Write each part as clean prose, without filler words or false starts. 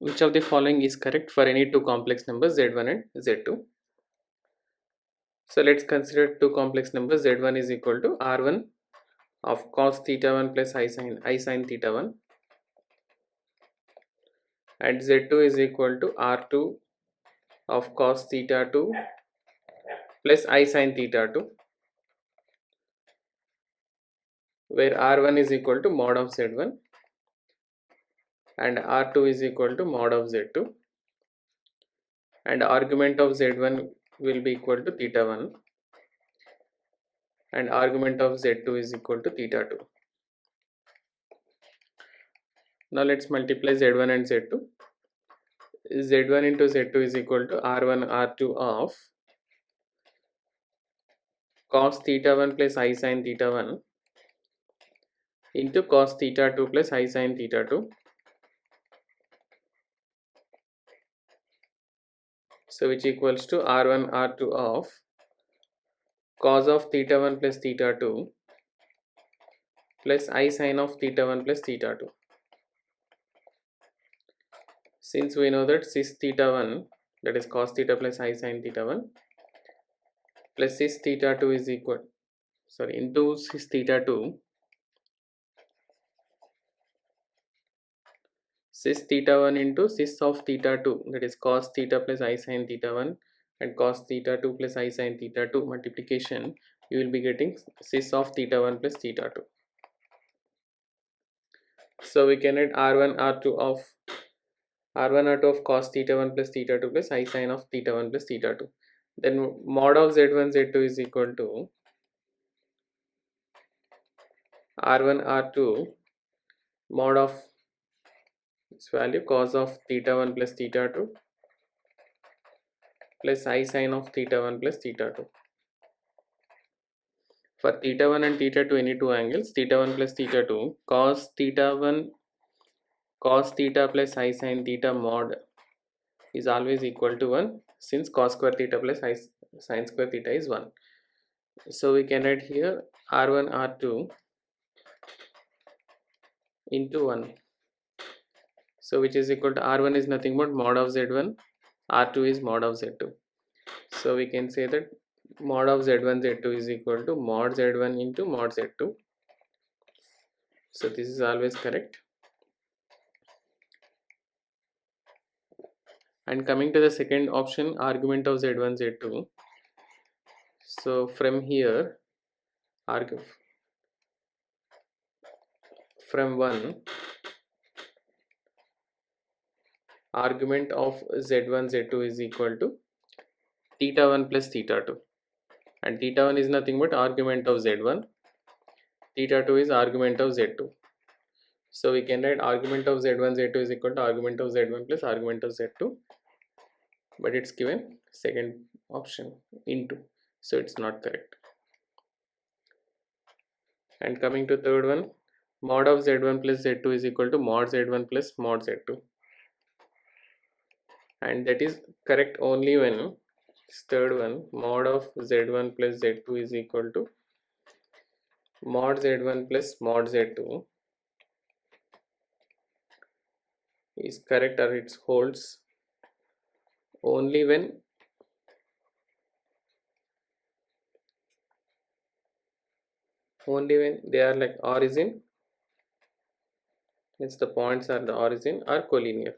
Which of the following is correct for any two complex numbers z1 and z2? So let's consider two complex numbers. Z1 is equal to r1 of cos theta 1 plus I sin theta 1, and z2 is equal to r2 of cos theta 2 plus I sin theta 2, where r1 is equal to mod of z1 and r2 is equal to mod of z2, and argument of z1 will be equal to theta 1 and argument of z2 is equal to theta 2. Now let's multiply z1 and z2. z1 into z2 is equal to r1 r2 of cos theta 1 plus I sin theta 1 into cos theta 2 plus I sin theta 2. So which equals to r1 r2 of cos of theta 1 plus theta 2 plus I sin of theta 1 plus theta 2. Since we know that cis theta 1, that is cos theta plus I sin theta 1 plus cis theta 2 is equal, into cis theta 2, cis theta 1 into cis of theta 2, that is cos theta plus I sin theta 1 and cos theta 2 plus I sin theta 2 multiplication, you will be getting cis of theta 1 plus theta 2. So we can add r1 r2 of cos theta 1 plus theta 2 plus I sin of theta 1 plus theta 2. Then mod of z1 z2 is equal to r1 r2 mod of this value cos of theta 1 plus theta 2 plus I sin of theta 1 plus theta 2. For theta 1 and theta 2, any two angles, theta 1 plus theta 2, cos theta 1 cos theta plus I sin theta mod is always equal to 1, since cos square theta plus I sin square theta is 1. So we can write here r1 r2 into 1. So which is equal to r1 is nothing but mod of z1, r2 is mod of z2. So we can say that mod of z1 z2 is equal to mod z1 into mod z2. So this is always correct. And coming to the second option, argument of z1 z2. So from here, from 1, argument of z1 z2 is equal to theta 1 plus theta 2, and theta 1 is nothing but argument of z1, theta 2 is argument of z2. So we can write argument of z1 z2 is equal to argument of z1 plus argument of z2, but it's given second option into, so it's not correct. And coming to third one, mod of z1 plus z2 is equal to mod z1 plus mod z2, and that is correct only when third one, mod of z1 plus z2 is equal to mod z1 plus mod z2 is correct, or it holds only when they are like origin, means the points are the origin, are collinear.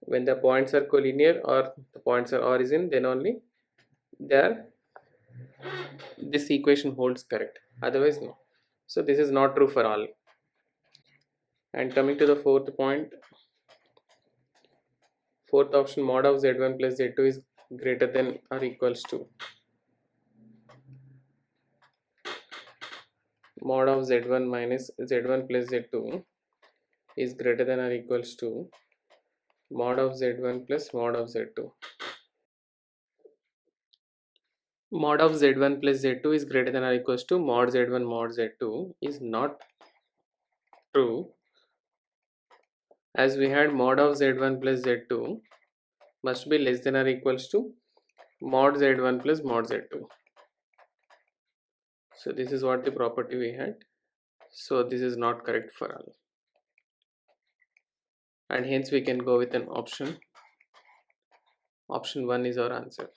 When the points are collinear or the points are origin, then only this equation holds correct, otherwise no. So this is not true for all. And coming to the fourth point, fourth option, mod of z1 plus z2 is greater than or equals to mod of z1 minus z1 plus z2 is greater than or equals to mod of z1 plus mod of z2. Mod of z1 plus z2 is greater than or equals to mod z1 mod z2 is not true, as we had mod of z1 plus z2 must be less than or equals to mod z1 plus mod z2. So this is what the property we had. So this is not correct for all, and hence we can go with an option 1 is our answer.